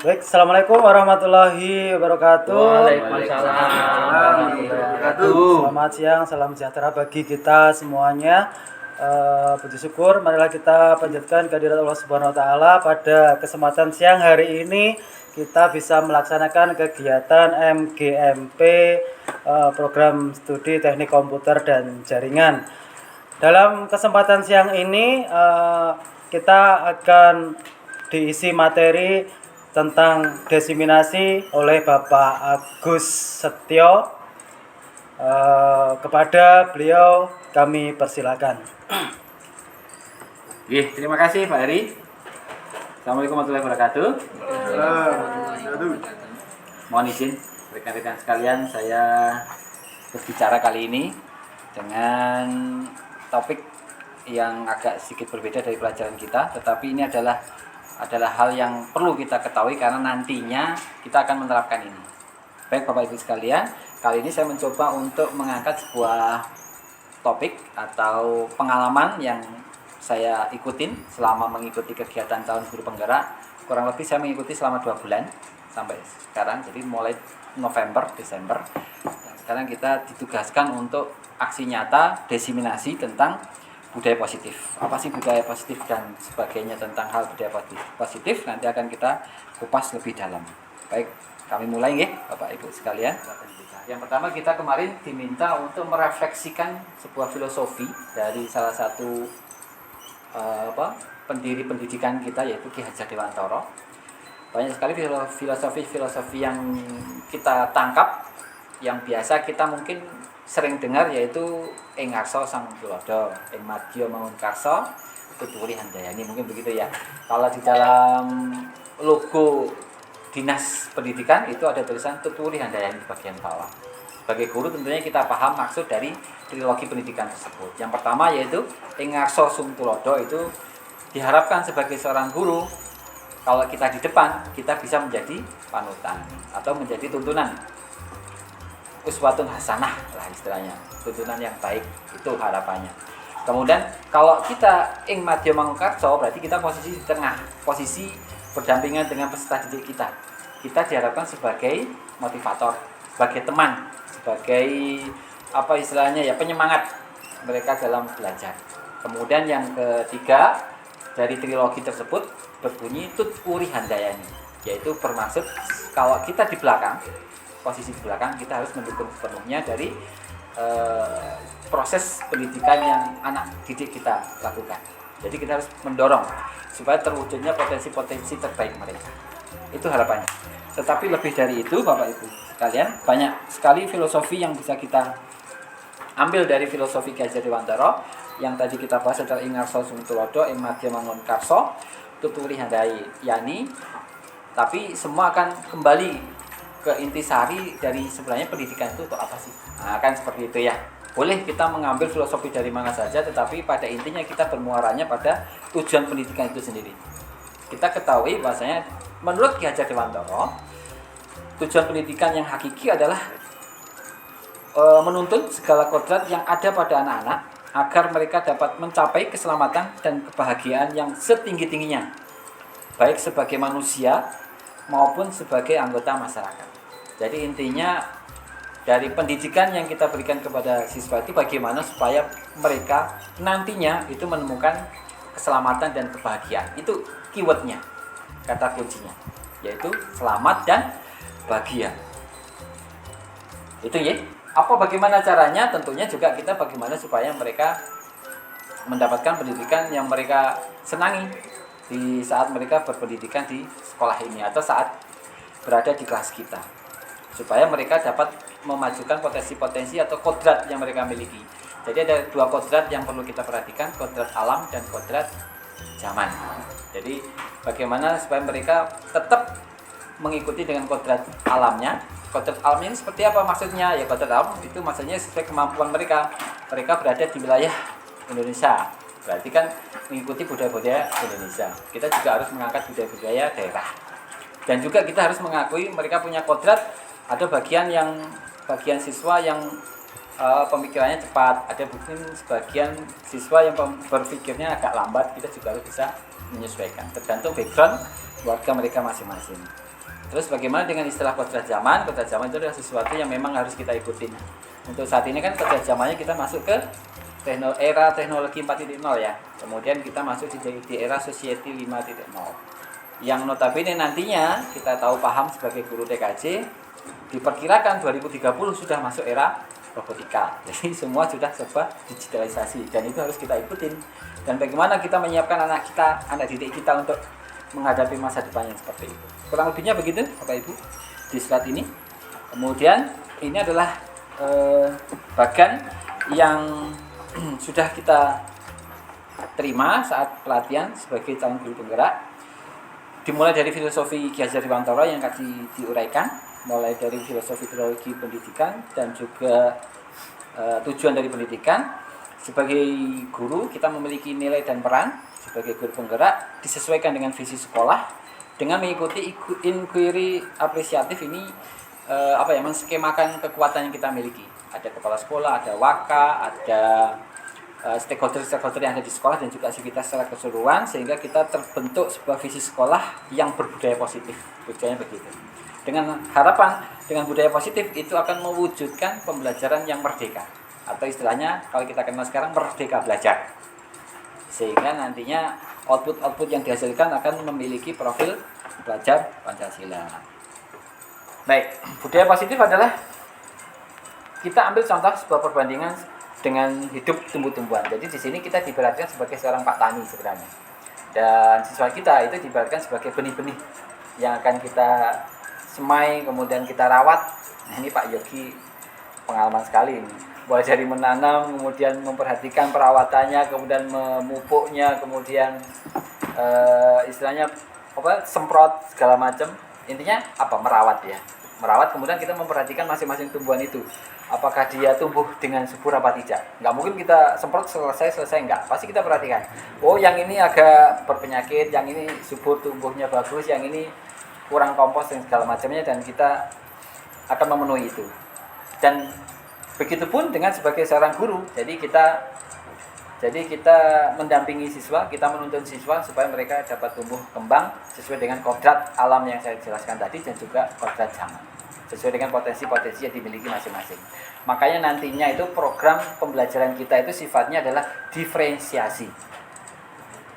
Baik, Assalamualaikum warahmatullahi wabarakatuh. Waalaikumsalam warahmatullahi wabarakatuh. Selamat siang, salam sejahtera bagi kita semuanya. Puji syukur, marilah kita panjatkan kehadirat Allah Subhanahu Wa Taala pada kesempatan siang hari ini kita bisa melaksanakan kegiatan MGMP, program studi teknik komputer dan jaringan. Dalam kesempatan siang ini kita akan diisi materi tentang desiminasi oleh Bapak Agus Setio. Kepada beliau kami persilakan. Terima kasih Pak Heri. Assalamualaikum warahmatullahi wabarakatuh. Mohon izin rekan-rekan sekalian, saya berbicara kali ini dengan topik yang agak sedikit berbeda dari pelajaran kita, tetapi ini adalah hal yang perlu kita ketahui karena nantinya kita akan menerapkan ini. Baik Bapak Ibu sekalian, kali ini saya mencoba untuk mengangkat sebuah topik atau pengalaman yang saya ikutin selama mengikuti kegiatan Tahun Guru Penggerak. Kurang lebih saya mengikuti selama 2 bulan sampai sekarang, jadi mulai November, Desember. Dan sekarang kita ditugaskan untuk aksi nyata desiminasi tentang budaya positif. Apa sih budaya positif dan sebagainya tentang hal budaya positif nanti akan kita kupas lebih dalam. Baik, kami mulai ya Bapak Ibu sekalian. Yang pertama, kita kemarin diminta untuk merefleksikan sebuah filosofi dari salah satu pendiri pendidikan kita, yaitu Ki Hajar Dewantara. Banyak sekali filosofi yang kita tangkap, yang biasa kita mungkin sering dengar, yaitu ing ngarsa sang tulodo, ing madya mangun karsa, tuturi handayani, mungkin begitu ya. Kalau di dalam logo Dinas Pendidikan itu ada tulisan tuturi handayani di bagian bawah. Sebagai guru tentunya kita paham maksud dari trilogi pendidikan tersebut. Yang pertama yaitu ing ngarsa sum tulodo, itu diharapkan sebagai seorang guru, kalau kita di depan kita bisa menjadi panutan atau menjadi tuntunan, uswatun hasanah lah istilahnya, tuntunan yang baik, itu harapannya. Kemudian kalau kita ing madya mangun karsa, berarti kita posisi di tengah, posisi berdampingan dengan peserta didik kita. Kita diharapkan sebagai motivator, sebagai teman, sebagai apa istilahnya ya, penyemangat mereka dalam belajar. Kemudian yang ketiga dari trilogi tersebut berbunyi tuturi handayani, yaitu bermaksud kalau kita di belakang, posisi di belakang, kita harus mendukung sepenuhnya dari proses pendidikan yang anak didik kita lakukan. Jadi kita harus mendorong supaya terwujudnya potensi-potensi terbaik mereka. Itu harapannya. Tetapi lebih dari itu Bapak Ibu sekalian, banyak sekali filosofi yang bisa kita ambil dari filosofi Ki Hajar Dewantara. Yang tadi kita bahas adalah ing ngarsa sum tulodo, ing madya mangun karsa, tuturi handayani. Tapi semua akan kembali ke intisari dari sebenarnya pendidikan itu untuk apa sih? Nah, kan seperti itu ya. Boleh kita mengambil filosofi dari mana saja, tetapi pada intinya kita bermuaranya pada tujuan pendidikan itu sendiri. Kita ketahui bahwasanya menurut Ki Hajar Dewantara, tujuan pendidikan yang hakiki adalah menuntun segala kodrat yang ada pada anak-anak agar mereka dapat mencapai keselamatan dan kebahagiaan yang setinggi-tingginya, baik sebagai manusia maupun sebagai anggota masyarakat. Jadi intinya dari pendidikan yang kita berikan kepada siswa itu bagaimana supaya mereka nantinya itu menemukan keselamatan dan kebahagiaan. Itu keywordnya, kata kuncinya, yaitu selamat dan bahagia. Itu ya. Apa bagaimana caranya? Tentunya juga kita bagaimana supaya mereka mendapatkan pendidikan yang mereka senangi di saat mereka berpendidikan di sekolah ini atau saat berada di kelas kita, supaya mereka dapat memajukan potensi-potensi atau kodrat yang mereka miliki. Jadi ada 2 kodrat yang perlu kita perhatikan, kodrat alam dan kodrat zaman. Jadi bagaimana supaya mereka tetap mengikuti dengan kodrat alamnya. Kodrat alamnya ini seperti apa maksudnya? Ya kodrat alam itu maksudnya sesuai kemampuan mereka. Mereka berada di wilayah Indonesia, berarti kan mengikuti budaya-budaya Indonesia. Kita juga harus mengangkat budaya-budaya daerah. Dan juga kita harus mengakui mereka punya kodrat. Ada bagian siswa yang pemikirannya cepat, ada mungkin sebagian siswa yang berpikirnya agak lambat. Kita juga harus bisa menyesuaikan, tergantung background keluarga mereka masing-masing. Terus bagaimana dengan istilah kodrat zaman? Kodrat zaman itu adalah sesuatu yang memang harus kita ikutin. Untuk saat ini kan kodrat zamannya kita masuk ke era teknologi 4.0 ya. Kemudian kita masuk di era society 5.0. Yang notabene nantinya kita tahu paham sebagai guru TKJ, diperkirakan 2030 sudah masuk era robotika. Jadi semua sudah serba digitalisasi dan itu harus kita ikutin. Dan bagaimana kita menyiapkan anak kita, anak didik kita untuk menghadapi masa depan yang seperti itu. Kurang lebihnya begitu Bapak Ibu di slide ini. Kemudian ini adalah bagan yang sudah kita terima saat pelatihan sebagai calon guru penggerak. Dimulai dari filosofi Ki Hajar Dewantara yang tadi diuraikan, mulai dari filosofi teologi pendidikan dan juga tujuan dari pendidikan. Sebagai guru kita memiliki nilai dan peran sebagai guru penggerak disesuaikan dengan visi sekolah dengan mengikuti inquiry apresiatif ini menskemakan kekuatan yang kita miliki. Ada kepala sekolah, ada waka, ada stakeholder yang ada di sekolah dan juga aktivitas secara keseluruhan sehingga kita terbentuk sebuah visi sekolah yang berbudaya positif. Tujuannya begitu. Dengan harapan dengan budaya positif itu akan mewujudkan pembelajaran yang merdeka. Atau istilahnya kalau kita kenal sekarang merdeka belajar, sehingga nantinya output yang dihasilkan akan memiliki profil pelajar Pancasila. Baik, budaya positif adalah kita ambil contoh sebuah perbandingan dengan hidup tumbuh-tumbuhan. Jadi di sini kita diibaratkan sebagai seorang Pak Tani sebenarnya, dan siswa kita itu diibaratkan sebagai benih-benih yang akan kita semai kemudian kita rawat. Nah, ini Pak Yogi pengalaman sekali ini. Mulai dari menanam, kemudian memperhatikan perawatannya, kemudian memupuknya, kemudian istilahnya semprot segala macam. Intinya merawat ya. Merawat, kemudian kita memperhatikan masing-masing tumbuhan itu. Apakah dia tumbuh dengan subur apa tidak. Nggak mungkin kita semprot selesai enggak. Pasti kita perhatikan. Oh, yang ini agak berpenyakit, yang ini subur tumbuhnya bagus, yang ini kurang kompos dan segala macamnya, dan kita akan memenuhi itu. Dan begitupun dengan sebagai seorang guru. Jadi kita mendampingi siswa, kita menuntun siswa supaya mereka dapat tumbuh kembang sesuai dengan kodrat alam yang saya jelaskan tadi dan juga kodrat zaman, sesuai dengan potensi-potensi yang dimiliki masing-masing. Makanya nantinya itu program pembelajaran kita itu sifatnya adalah diferensiasi.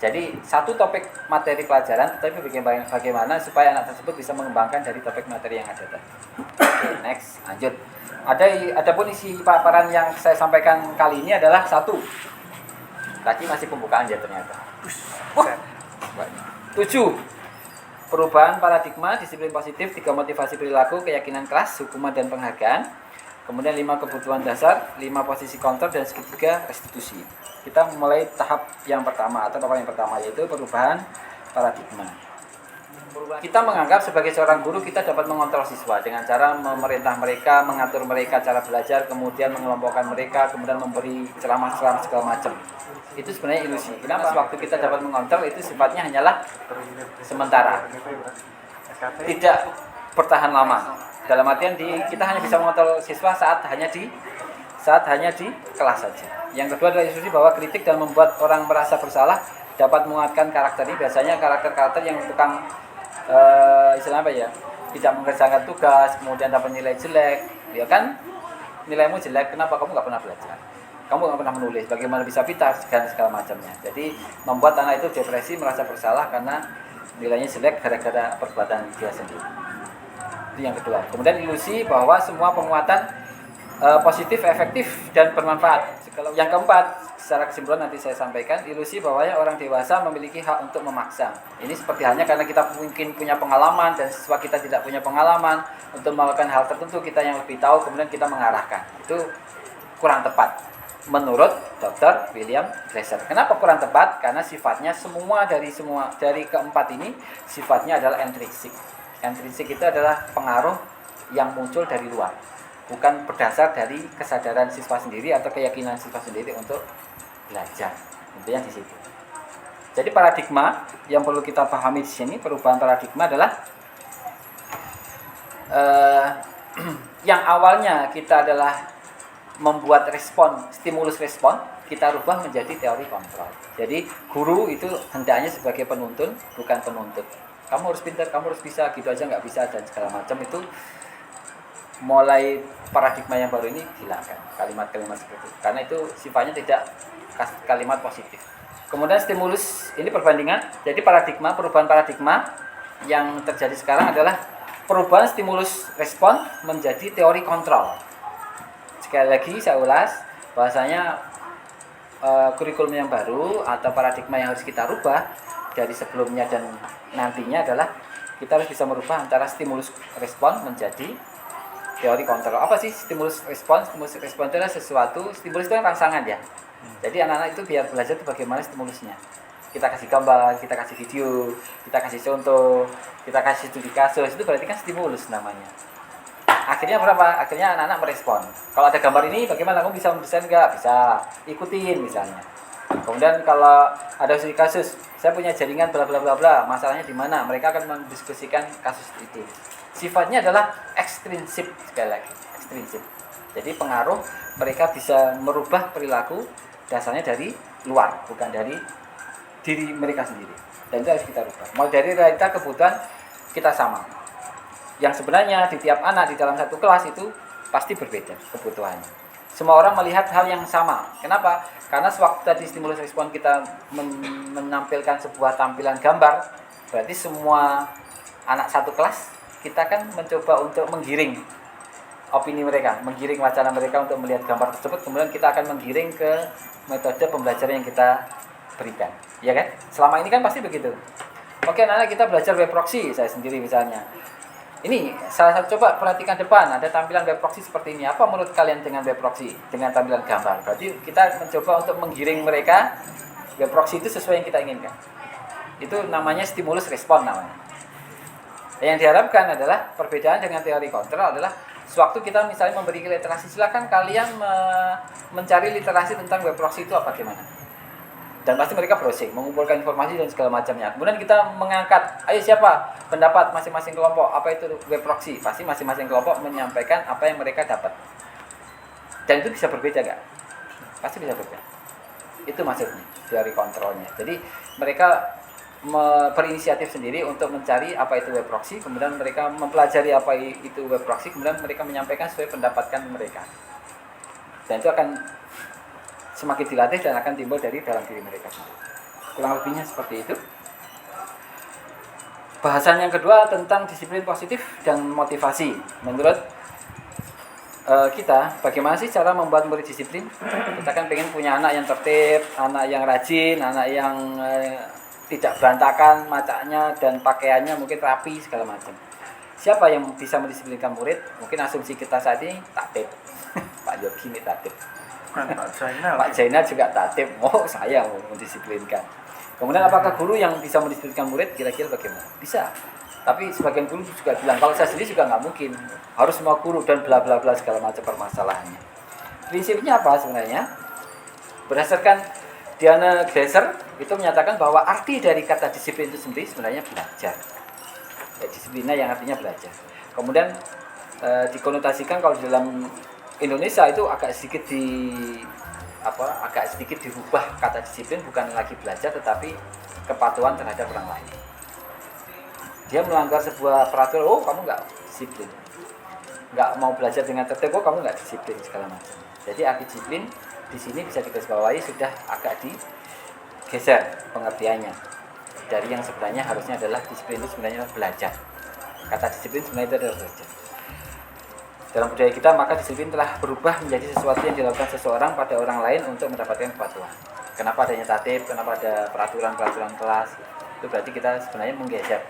Jadi satu topik materi pelajaran, tetapi bagaimana supaya anak tersebut bisa mengembangkan dari topik materi yang ada tadi. Oke, next, lanjut. Adapun isi paparan yang saya sampaikan kali ini adalah 1. Tadi masih pembukaan ya ternyata. 7. Perubahan paradigma, disiplin positif, 3 motivasi perilaku, keyakinan kelas, hukuman dan penghargaan. Kemudian 5 kebutuhan dasar, 5 posisi counter, dan ketiga restitusi. Kita mulai tahap yang pertama atau paparan yang pertama, yaitu perubahan paradigma. Kita menganggap sebagai seorang guru kita dapat mengontrol siswa dengan cara memerintah mereka, mengatur mereka cara belajar, kemudian mengelompokkan mereka, kemudian memberi ceramah-ceramah segala macam. Itu sebenarnya ilusi. Kenapa? Waktu kita dapat mengontrol itu sifatnya hanyalah sementara, tidak bertahan lama. Dalam artian kita hanya bisa mengontrol siswa saat hanya di kelas saja. Yang kedua adalah ilusi bahwa kritik dan membuat orang merasa bersalah dapat menguatkan karakter ini. Biasanya karakter-karakter yang tukang tidak mengerjakan tugas, kemudian dapat nilai jelek, ya kan, nilaimu jelek, kenapa kamu nggak pernah belajar, kamu nggak pernah menulis, bagaimana bisa pintar, dan segala macamnya. Jadi membuat anak itu depresi, merasa bersalah karena nilainya jelek gara-gara perbuatan dia sendiri. Itu yang kedua. Kemudian ilusi bahwa semua penguatan positif, efektif, dan bermanfaat. Yang keempat, secara kesimpulan nanti saya sampaikan, ilusi bahwa orang dewasa memiliki hak untuk memaksa. Ini seperti halnya karena kita mungkin punya pengalaman dan siswa kita tidak punya pengalaman untuk melakukan hal tertentu, kita yang lebih tahu, kemudian kita mengarahkan. Itu kurang tepat menurut Dr. William Glasser. Kenapa kurang tepat? Karena sifatnya dari keempat ini sifatnya adalah intrinsik. Intrinsik itu adalah pengaruh yang muncul dari luar, bukan berdasar dari kesadaran siswa sendiri atau keyakinan siswa sendiri untuk belajar. Intinya di situ. Jadi paradigma yang perlu kita pahami di sini, perubahan paradigma adalah yang awalnya kita adalah membuat respon, stimulus respon, kita rubah menjadi teori kontrol. Jadi guru itu hendaknya sebagai penuntun, bukan penuntut. Kamu harus pintar, kamu harus bisa, gitu aja nggak bisa dan segala macam. Itu mulai paradigma yang baru ini hilangkan kalimat-kalimat seperti itu, karena itu sifatnya tidak kalimat positif. Kemudian stimulus ini perbandingan. Jadi perubahan paradigma yang terjadi sekarang adalah perubahan stimulus respon menjadi teori kontrol. Sekali lagi saya ulas, bahasanya kurikulum yang baru atau paradigma yang harus kita rubah dari sebelumnya dan nantinya adalah kita harus bisa merubah antara stimulus respon menjadi teori kontrol. Apa sih stimulus respon? Stimulus respon itu adalah sesuatu, stimulus itu kan rangsangan ya. Jadi anak-anak itu biar belajar itu bagaimana stimulusnya. Kita kasih gambar, kita kasih video, kita kasih contoh, kita kasih studi kasus, itu berarti kan stimulus namanya. Akhirnya berapa? Akhirnya anak-anak merespon. Kalau ada gambar ini, bagaimana kamu bisa mendesain nggak? Bisa, ikutin misalnya. Kemudian kalau ada studi kasus, saya punya jaringan bla bla bla bla, masalahnya di mana? Mereka akan mendiskusikan kasus itu. Sifatnya adalah ekstrinsip, sekali lagi, ekstrinsip. Jadi pengaruh, mereka bisa merubah perilaku dasarnya dari luar, bukan dari diri mereka sendiri. Dan itu harus kita rubah. Mulai dari realita kebutuhan kita sama. Yang sebenarnya di tiap anak di dalam satu kelas itu pasti berbeda kebutuhannya. Semua orang melihat hal yang sama. Kenapa? Karena sewaktu tadi stimulus respon kita menampilkan sebuah tampilan gambar, berarti semua anak satu kelas kita kan mencoba untuk menggiring opini mereka, menggiring wacana mereka untuk melihat gambar tersebut, kemudian kita akan menggiring ke metode pembelajaran yang kita berikan, ya kan? Selama ini kan pasti begitu. Oke, anak kita belajar web proxy, saya sendiri misalnya. Ini salah satu, coba perhatikan depan, ada tampilan web proxy seperti ini. Apa menurut kalian dengan web proxy? Dengan tampilan gambar. Berarti kita mencoba untuk menggiring mereka web proxy itu sesuai yang kita inginkan. Itu namanya stimulus respon namanya. Yang diharapkan adalah perbedaan dengan teori kontrol adalah sewaktu kita misalnya memberi literasi, silakan kalian mencari literasi tentang web proxy itu apa gimana. Dan pasti mereka browsing, mengumpulkan informasi dan segala macamnya. Kemudian kita mengangkat, ayo siapa pendapat masing-masing kelompok, apa itu web proxy? Pasti masing-masing kelompok menyampaikan apa yang mereka dapat. Dan itu bisa berbeda gak? Pasti bisa berbeda. Itu maksudnya, teori kontrolnya. Jadi mereka berinisiatif sendiri untuk mencari apa itu web proxy, kemudian mereka mempelajari apa itu web proxy, kemudian mereka menyampaikan sesuai pendapatkan mereka. Dan itu akan semakin dilatih dan akan timbul dari dalam diri mereka sendiri. Kurang lebihnya seperti itu. Bahasan yang kedua tentang disiplin positif dan motivasi. Menurut kita, bagaimana sih cara membuat murid disiplin? Kita kan pengen punya anak yang tertib, anak yang rajin, anak yang tidak berantakan macaknya dan pakaiannya mungkin rapi segala macam. Siapa yang bisa mendisiplinkan murid? Mungkin asumsi kita saat ini tatib. Pak Yogi ini tatib. Pak Jainal juga tatib. Oh, saya mau mendisiplinkan. Kemudian apakah guru yang bisa mendisiplinkan murid? Kira-kira bagaimana? Bisa. Tapi sebagian guru juga bilang kalau saya sendiri juga nggak mungkin. Harus semua guru dan bla bla bla segala macam permasalahannya. Prinsipnya apa sebenarnya? Berdasarkan Diana Greiser itu menyatakan bahwa arti dari kata disiplin itu sendiri sebenarnya belajar. Disiplina yang artinya belajar. Kemudian dikonotasikan kalau di dalam Indonesia itu agak sedikit dirubah kata disiplin, bukan lagi belajar tetapi kepatuhan terhadap orang lain. Dia melanggar sebuah peraturan, oh kamu nggak disiplin, nggak mau belajar dengan tertib, oh kamu nggak disiplin segala macam. Jadi arti disiplin di sini bisa digarisbawahi sudah agak digeser pengertiannya dari yang sebenarnya harusnya adalah disiplin itu sebenarnya belajar. Kata disiplin sebenarnya itu adalah belajar. Dalam budaya kita maka disiplin telah berubah menjadi sesuatu yang dilakukan seseorang pada orang lain untuk mendapatkan kepatuhan. Kenapa adanya tatib, kenapa ada peraturan-peraturan kelas? Itu berarti kita sebenarnya menggeser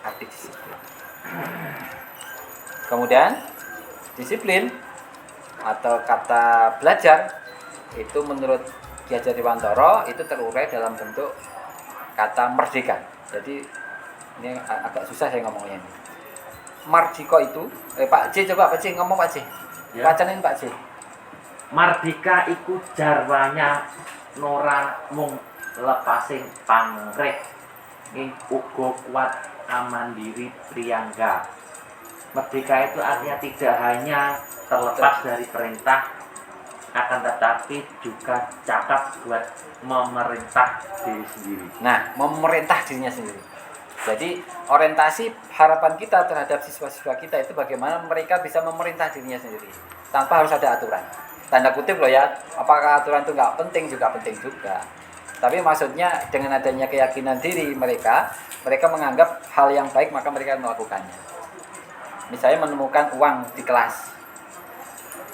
arti disiplin. Kemudian disiplin atau kata belajar itu menurut Ki Hajar Dewantara itu terurai dalam bentuk kata merdeka. Jadi ini agak susah saya ngomongnya ini. Mardika itu, Pak C coba Pak C ngomong Pak C. Ya. Wacanin Pak C. Mardika iku jarwanya nora mung lepasing pangreh ing uga kuat amandiri priyangga. Merdeka itu artinya tidak hanya terlepas dari perintah akan tetapi juga cakap buat memerintah diri sendiri. Nah, memerintah dirinya sendiri. Jadi orientasi harapan kita terhadap siswa-siswa kita itu bagaimana mereka bisa memerintah dirinya sendiri tanpa harus ada aturan. Tanda kutip loh ya, apakah aturan itu nggak penting juga penting juga. Tapi maksudnya dengan adanya keyakinan diri mereka menganggap hal yang baik maka mereka melakukannya. Misalnya menemukan uang di kelas,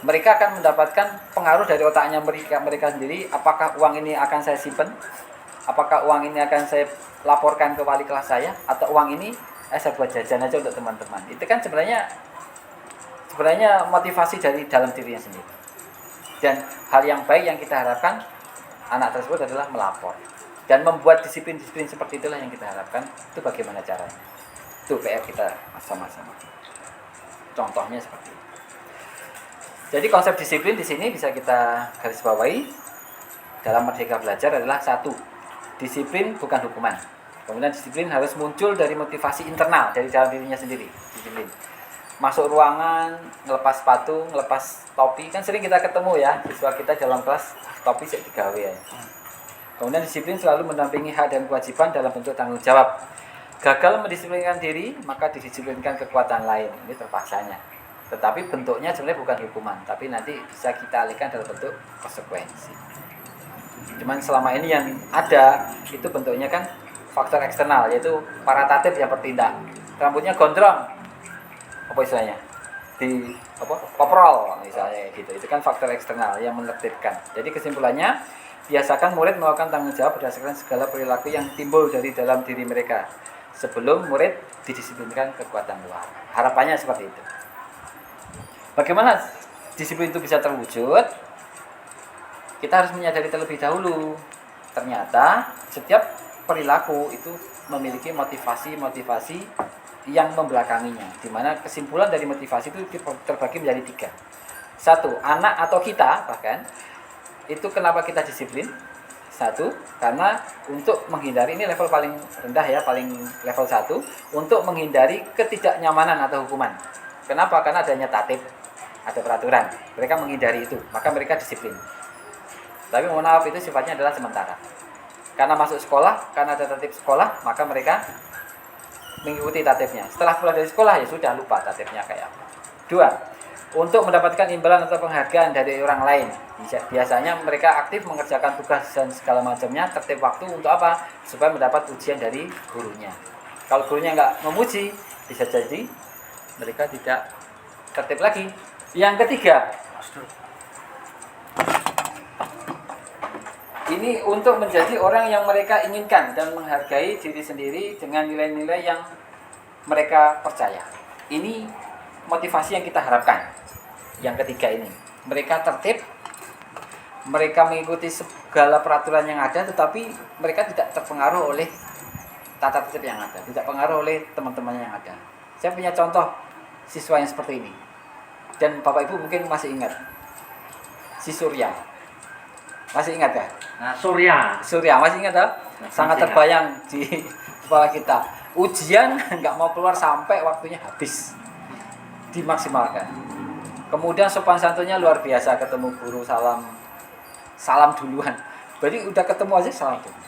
mereka akan mendapatkan pengaruh dari otaknya mereka sendiri. Apakah uang ini akan saya simpan? Apakah uang ini akan saya laporkan ke wali kelas saya? Atau uang ini saya buat jajan aja untuk teman-teman? Itu kan sebenarnya motivasi dari dalam dirinya sendiri. Dan hal yang baik yang kita harapkan anak tersebut adalah melapor. Dan membuat disiplin-disiplin seperti itulah yang kita harapkan. Itu bagaimana caranya? Itu PR kita sama-sama. Contohnya seperti itu. Jadi konsep disiplin di sini bisa kita garis bawahi dalam Merdeka Belajar adalah satu, disiplin bukan hukuman. Kemudian disiplin harus muncul dari motivasi internal dari dalam dirinya sendiri. Disiplin. Masuk ruangan, ngelepas sepatu, ngelepas topi, kan sering kita ketemu ya siswa kita dalam kelas topi sik digawe ya. Kemudian disiplin selalu mendampingi hak dan kewajiban dalam bentuk tanggung jawab. Gagal mendisiplinkan diri, maka didisiplinkan kekuatan lain. Ini terpaksanya. Tetapi bentuknya sebenarnya bukan hukuman, tapi nanti bisa kita alihkan dalam bentuk konsekuensi. Cuman selama ini yang ada itu bentuknya kan faktor eksternal, yaitu para tatib yang bertindak. Rambutnya gondrong, apa istilahnya? Koprol misalnya gitu. Itu kan faktor eksternal yang menertibkan. Jadi kesimpulannya, biasakan murid melakukan tanggung jawab berdasarkan segala perilaku yang timbul dari dalam diri mereka sebelum murid didisiplinkan kekuatan luar. Harapannya seperti itu. Bagaimana disiplin itu bisa terwujud? Kita harus menyadari terlebih dahulu. Ternyata setiap perilaku itu memiliki motivasi yang membelakanginya. Di mana kesimpulan dari motivasi itu terbagi menjadi 3. 1, anak atau kita bahkan itu kenapa kita disiplin? 1, karena untuk menghindari, ini level paling rendah ya, paling level 1, untuk menghindari ketidaknyamanan atau hukuman. Kenapa? Karena adanya tatib, ada peraturan. Mereka menghindari itu, maka mereka disiplin. Tapi mohon maaf, itu sifatnya adalah sementara. Karena masuk sekolah, karena ada tatib sekolah, maka mereka mengikuti tatibnya. Setelah pulang dari sekolah ya sudah lupa tatibnya kayak apa. 2, untuk mendapatkan imbalan atau penghargaan dari orang lain. Biasanya mereka aktif mengerjakan tugas dan segala macamnya, tertib waktu untuk apa? Supaya mendapat ujian dari gurunya. Kalau gurunya nggak memuji, bisa jadi mereka tidak tertib lagi. Yang ketiga, ini untuk menjadi orang yang mereka inginkan dan menghargai diri sendiri dengan nilai-nilai yang mereka percaya. Ini motivasi yang kita harapkan. Yang ketiga ini, mereka tertib, mereka mengikuti segala peraturan yang ada, tetapi mereka tidak terpengaruh oleh tata tertib yang ada, tidak terpengaruh oleh teman-teman yang ada. Saya punya contoh siswa yang seperti ini. Dan Bapak Ibu mungkin masih ingat si Surya. Masih ingat ya? Nah, Surya Masih ingat ya? Sangat terbayang di kepala kita. Ujian nggak mau keluar sampai waktunya habis, dimaksimalkan. Kemudian sopan santunnya luar biasa, ketemu guru salam duluan. Jadi udah ketemu aja salam dulu.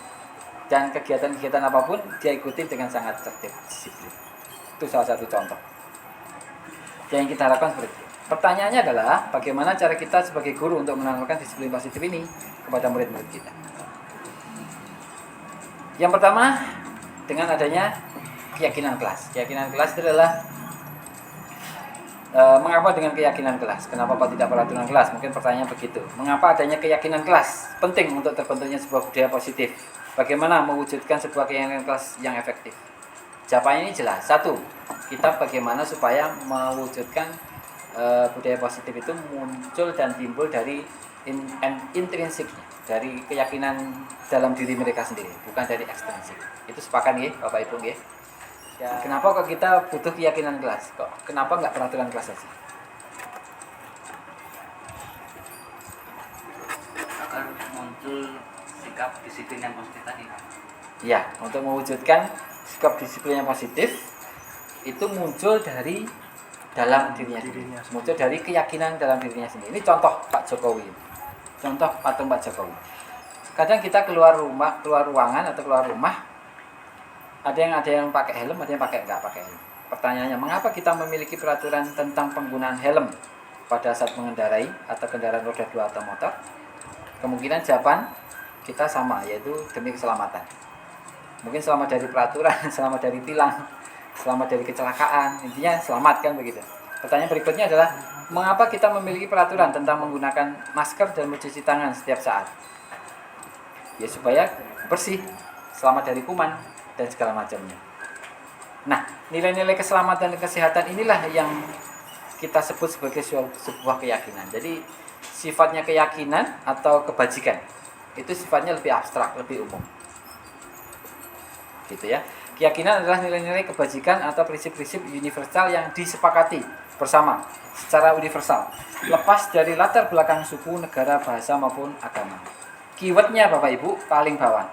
Dan kegiatan-kegiatan apapun dia ikuti dengan sangat tertib, disiplin. Itu salah satu contoh yang kita harapkan seperti itu. Pertanyaannya adalah bagaimana cara kita sebagai guru untuk menanamkan disiplin positif ini kepada murid-murid kita. Yang pertama, dengan adanya keyakinan kelas. Keyakinan kelas itu adalah mengapa dengan keyakinan kelas? Kenapa Pak tidak peraturan kelas? Mungkin pertanyaan begitu. Mengapa adanya keyakinan kelas? Penting untuk terbentuknya sebuah budaya positif. Bagaimana mewujudkan sebuah keyakinan kelas yang efektif? Jawabannya ini jelas. 1, kita bagaimana supaya mewujudkan budaya positif itu muncul dan timbul dari intrinsiknya, dari keyakinan dalam diri mereka sendiri, bukan dari ekstrinsik. Itu sepakat nggih Bapak Ibu nggih? Ya. Kenapa kok kita butuh keyakinan kelas? Kenapa nggak peraturan kelas saja? Agar muncul sikap disiplin yang positif tadi. Ya, untuk mewujudkan sikap disiplin yang positif itu muncul dari dalam dirinya sendiri. Muncul dari keyakinan dalam dirinya sendiri. Ini contoh Pak Jokowi. Contoh patung Pak Jokowi. Kadang kita keluar ruangan atau keluar rumah, ada yang pakai helm, ada yang nggak pakai helm. Pertanyaannya, mengapa kita memiliki peraturan tentang penggunaan helm pada saat mengendarai atau kendaraan roda 2 atau motor? Kemungkinan jawaban kita sama, yaitu demi keselamatan. Mungkin selamat dari peraturan, selamat dari tilang, selamat dari kecelakaan, intinya selamat kan begitu. Pertanyaan berikutnya adalah, mengapa kita memiliki peraturan tentang menggunakan masker dan mencuci tangan setiap saat? Ya supaya bersih, selamat dari kuman dan segala macamnya. Nah, nilai-nilai keselamatan dan kesehatan inilah yang kita sebut sebagai sebuah keyakinan. Jadi sifatnya keyakinan atau kebajikan itu sifatnya lebih abstrak, lebih umum. Gitu ya. Keyakinan adalah nilai-nilai kebajikan atau prinsip-prinsip universal yang disepakati bersama secara universal, lepas dari latar belakang suku, negara, bahasa maupun agama. Keywordnya Bapak Ibu paling bawah.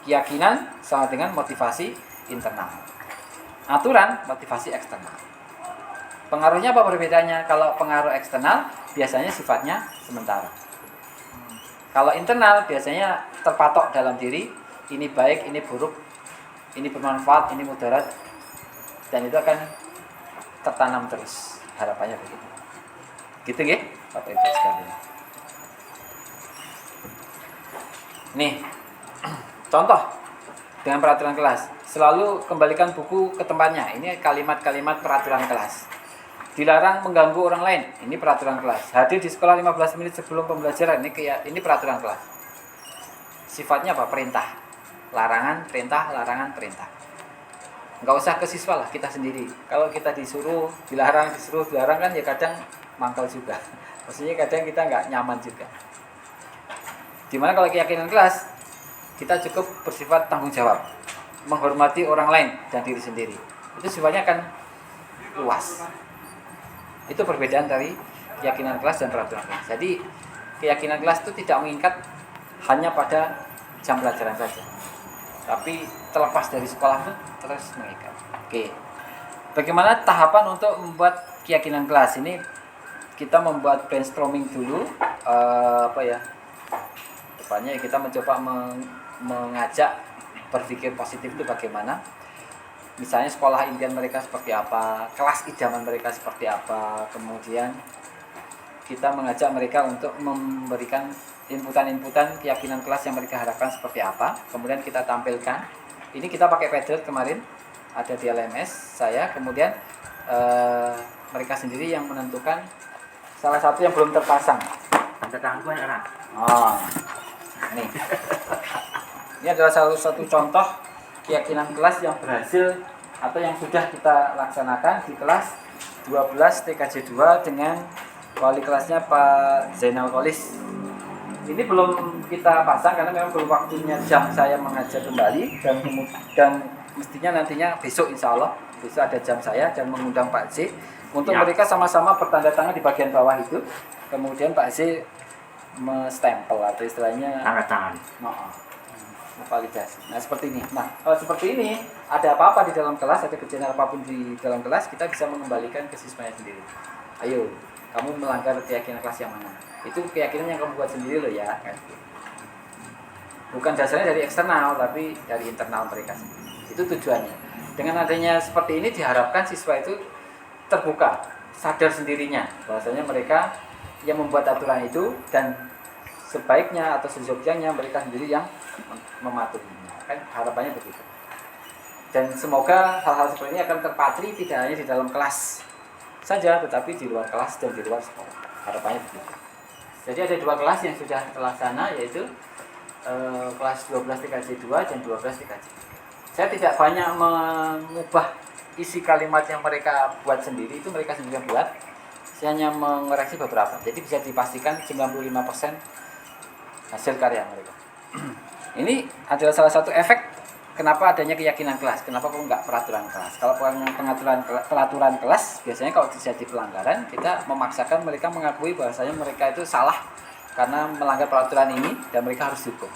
Keyakinan sama dengan motivasi internal. Aturan motivasi eksternal. Pengaruhnya apa perbedaannya? Kalau pengaruh eksternal biasanya sifatnya sementara. Kalau internal biasanya terpatok dalam diri, ini baik, ini buruk, ini bermanfaat, ini mudarat, dan itu akan tertanam terus. Harapannya begitu. Gitu nggih, Bapak Ibu sekalian. Nih, contoh dengan peraturan kelas. Selalu kembalikan buku ke tempatnya. Ini kalimat-kalimat peraturan kelas. Dilarang mengganggu orang lain. Ini peraturan kelas. Hadir di sekolah 15 menit sebelum pembelajaran. Ini peraturan kelas. Sifatnya apa? Perintah. Larangan, perintah, larangan, perintah. Nggak usah ke siswa lah, kita sendiri. Kalau kita disuruh, dilarang kan ya kadang mangkal juga. Maksudnya kadang kita nggak nyaman juga. Dimana kalau keyakinan kelas, kita cukup bersifat tanggung jawab, menghormati orang lain dan diri sendiri. Itu sifatnya akan luas. Itu perbedaan dari keyakinan kelas dan peraturan kelas. Jadi keyakinan kelas itu tidak mengikat hanya pada jam pelajaran saja, tapi terlepas dari sekolah pun terus mengikat. Oke, bagaimana tahapan untuk membuat keyakinan kelas ini? Kita membuat brainstorming dulu, depannya kita mencoba mengajak berpikir positif itu bagaimana. Misalnya sekolah impian mereka seperti apa, kelas idaman mereka seperti apa, kemudian kita mengajak mereka untuk memberikan inputan-inputan keyakinan kelas yang mereka harapkan seperti apa, kemudian kita tampilkan. Ini kita pakai pedal kemarin, ada di LMS saya, kemudian mereka sendiri yang menentukan salah satu yang belum terpasang. Ada tanggungan anak. Oh, ini adalah salah satu contoh keyakinan kelas yang berhasil atau yang sudah kita laksanakan di kelas 12 TKJ 2 dengan wali kelasnya Pak Zainal Kolis. Ini belum kita pasang karena memang belum waktunya jam saya mengajar kembali, dan mestinya nantinya besok insya Allah besok ada jam saya dan mengundang Pak Z untuk mereka sama-sama bertanda tangan di bagian bawah itu. Kemudian Pak Z stempel atau istilahnya Tanda tangan. validasi. Nah seperti ini. Nah kalau seperti ini ada apa-apa di dalam kelas, ada kejadian apapun di dalam kelas, kita bisa mengembalikan ke siswanya sendiri. Ayo, kamu melanggar keyakinan kelas yang mana? Itu keyakinan yang kamu buat sendiri loh ya. Bukan dasarnya dari eksternal, tapi dari internal mereka sendiri. Itu tujuannya. Dengan adanya seperti ini diharapkan siswa itu terbuka, sadar sendirinya bahwasanya mereka yang membuat aturan itu, dan sebaiknya atau sejogjanya mereka sendiri yang mematuhinya. Kan harapannya begitu. Dan semoga hal-hal seperti ini akan terpatri tidak hanya di dalam kelas saja, tetapi di luar kelas dan di luar sekolah. Harapannya begitu. Jadi ada 2 kelas yang sudah terlaksana, yaitu kelas 12 TKJ 2 dan 12 TKJ 3. Saya tidak banyak mengubah isi kalimat yang mereka buat sendiri, itu mereka sendiri yang buat. Saya hanya mengoreksi beberapa. Jadi bisa dipastikan 95% hasil karya mereka. Ini adalah salah satu efek kenapa adanya keyakinan kelas. Kenapa kok enggak peraturan kelas? Kalau peraturan kelas, biasanya kalau terjadi pelanggaran, kita memaksakan mereka mengakui bahwasanya mereka itu salah karena melanggar peraturan ini dan mereka harus dihukum.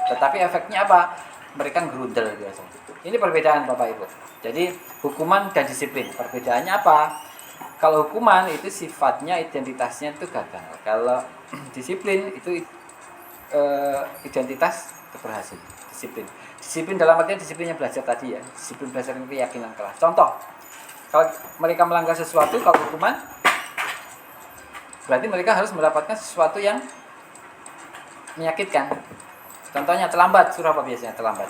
Tetapi efeknya apa? Mereka gerundel biasanya. Ini perbedaan Bapak Ibu. Jadi hukuman dan disiplin. Perbedaannya apa? Kalau hukuman itu sifatnya identitasnya itu gagal. Kalau disiplin itu identitas keberhasilan. Disiplin dalam artian disiplin yang belajar tadi ya, disiplin belajar keyakinan kelas. Contoh, kalau mereka melanggar sesuatu, kalau hukuman, berarti mereka harus mendapatkan sesuatu yang menyakitkan. Contohnya terlambat, suruh apa biasanya terlambat?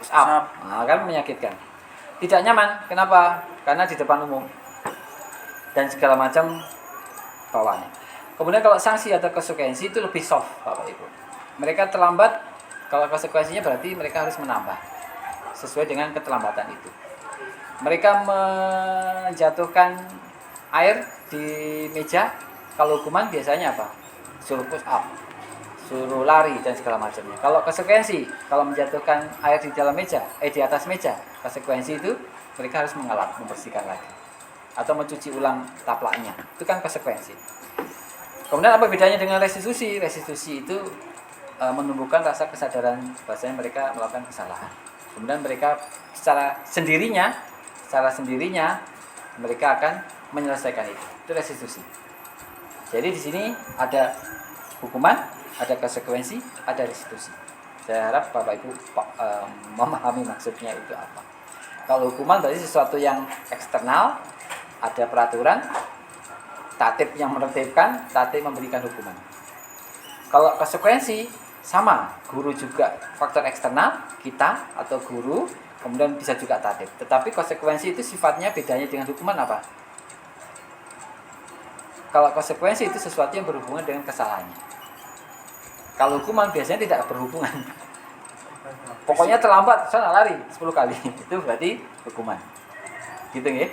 Push up. Nah, kan menyakitkan. Tidak nyaman, kenapa? Karena di depan umum dan segala macam bawahnya. Kemudian kalau sanksi atau konsekuensi itu lebih soft, Bapak Ibu. Mereka terlambat, kalau konsekuensinya berarti mereka harus menambah sesuai dengan keterlambatan itu. Mereka menjatuhkan air di meja, kalau hukuman biasanya apa? Suruh push up, suruh lari dan segala macamnya. Kalau konsekuensi, kalau menjatuhkan air di dalam meja, di atas meja, konsekuensi itu mereka harus mengalap, membersihkan lagi, atau mencuci ulang taplaknya. Itu kan konsekuensi. Kemudian apa bedanya dengan restitusi? Restitusi itu menumbuhkan rasa kesadaran bahwasanya mereka melakukan kesalahan. Kemudian mereka secara sendirinya mereka akan menyelesaikan itu. Itu restitusi. Jadi di sini ada hukuman, ada konsekuensi, ada restitusi. Saya harap Bapak Ibu memahami maksudnya itu apa. Kalau hukuman berarti sesuatu yang eksternal, ada peraturan, tatib yang menertibkan, tatib memberikan hukuman. Kalau konsekuensi sama, guru juga faktor eksternal, kita atau guru, kemudian bisa juga tatib. Tetapi konsekuensi itu sifatnya bedanya dengan hukuman apa? Kalau konsekuensi itu sesuatu yang berhubungan dengan kesalahannya. Kalau hukuman biasanya tidak berhubungan. Pokoknya terlambat, sana lari 10 kali. Itu berarti hukuman. Gitu ya.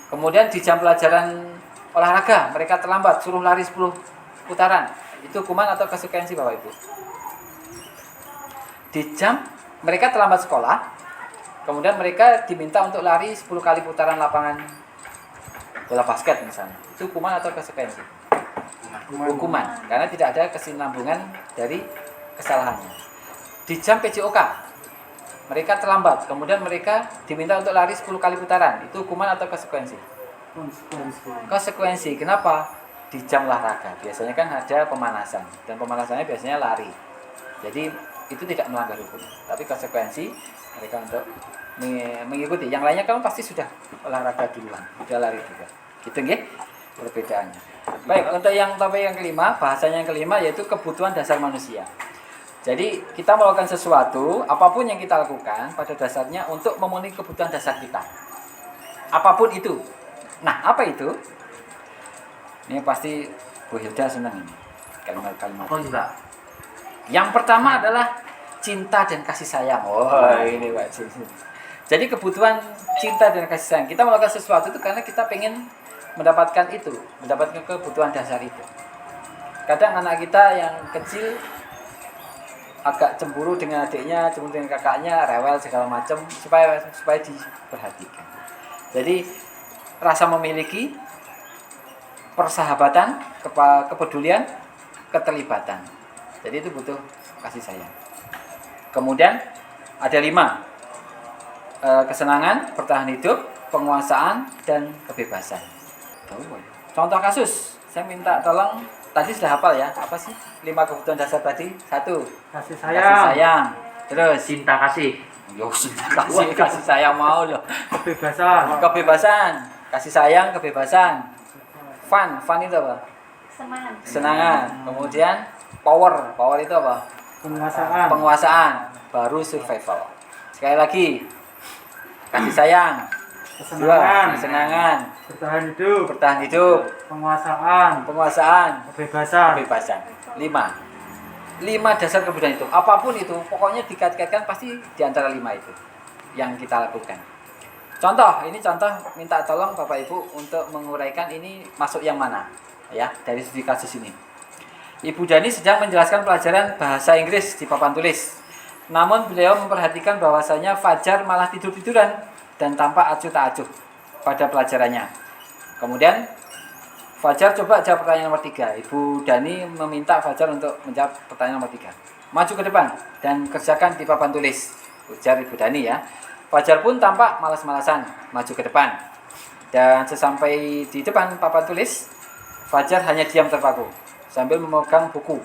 Kemudian di jam pelajaran olahraga, mereka terlambat, suruh lari 10 putaran. Itu hukuman atau konsekuensi Bapak Ibu? Di jam mereka terlambat sekolah, kemudian mereka diminta untuk lari 10 kali putaran lapangan bola basket misalnya. Itu hukuman atau konsekuensi? Hukuman, karena tidak ada kesinambungan dari kesalahannya. Di jam PJOK, mereka terlambat, kemudian mereka diminta untuk lari 10 kali putaran. Itu hukuman atau konsekuensi? Konsekuensi. Kenapa? Di jam olahraga biasanya kan ada pemanasan, dan pemanasannya biasanya lari. Jadi itu tidak melanggar hukum, tapi konsekuensi mereka untuk mengikuti. Yang lainnya kamu pasti sudah olahraga duluan, sudah lari juga. Gitu nggih perbedaannya. Baik, untuk yang topik yang kelima, bahasanya yang kelima yaitu kebutuhan dasar manusia. Jadi kita melakukan sesuatu, apapun yang kita lakukan pada dasarnya untuk memenuhi kebutuhan dasar kita. Apapun itu. Nah, apa itu? Ini pasti Bu Hilda senang ini. Kalimat-kalimat. Oh juga. Yang pertama adalah cinta dan kasih sayang. Oh, ini Pak. Jadi kebutuhan cinta dan kasih sayang. Kita melakukan sesuatu itu karena kita pengen mendapatkan itu, mendapatkan kebutuhan dasar itu. Kadang anak kita yang kecil agak cemburu dengan adiknya, cemburu dengan kakaknya, rewel segala macam supaya diperhatikan. Jadi rasa memiliki, persahabatan, kepedulian, keterlibatan. Jadi itu butuh kasih sayang. Kemudian ada 5. Kesenangan, bertahan hidup, penguasaan, dan kebebasan. Contoh kasus, saya minta tolong, tadi sudah hafal ya, apa sih 5 kebutuhan dasar tadi? 1. Kasih Kasih sayang. Terus Cinta kasih. yo cinta kasih sayang mau loh. Kebebasan. Kasih sayang, kebebasan. Fun itu apa? Kesenangan. Kemudian power itu apa? Penguasaan. Baru survival. Sekali lagi, kasih sayang. 2. Kesenangan. Bertahan hidup. Penguasaan. Kebebasan. 5 dasar kebutuhan itu. Apapun itu, pokoknya dikait-kaitkan pasti di antara 5 itu yang kita lakukan. Contoh, ini contoh minta tolong Bapak Ibu untuk menguraikan ini masuk yang mana ya dari studi kasus ini. Ibu Dani sedang menjelaskan pelajaran bahasa Inggris di papan tulis. Namun beliau memperhatikan bahwasanya Fajar malah tidur-tiduran dan tampak acuh tak acuh pada pelajarannya. Kemudian Fajar coba jawab pertanyaan nomor 3. Ibu Dani meminta Fajar untuk menjawab pertanyaan nomor 3. Maju ke depan dan kerjakan di papan tulis, ujar Ibu Dani ya. Fajar pun tampak malas-malasan maju ke depan. Dan sesampai di depan papan tulis, Fajar hanya diam terpaku sambil memegang buku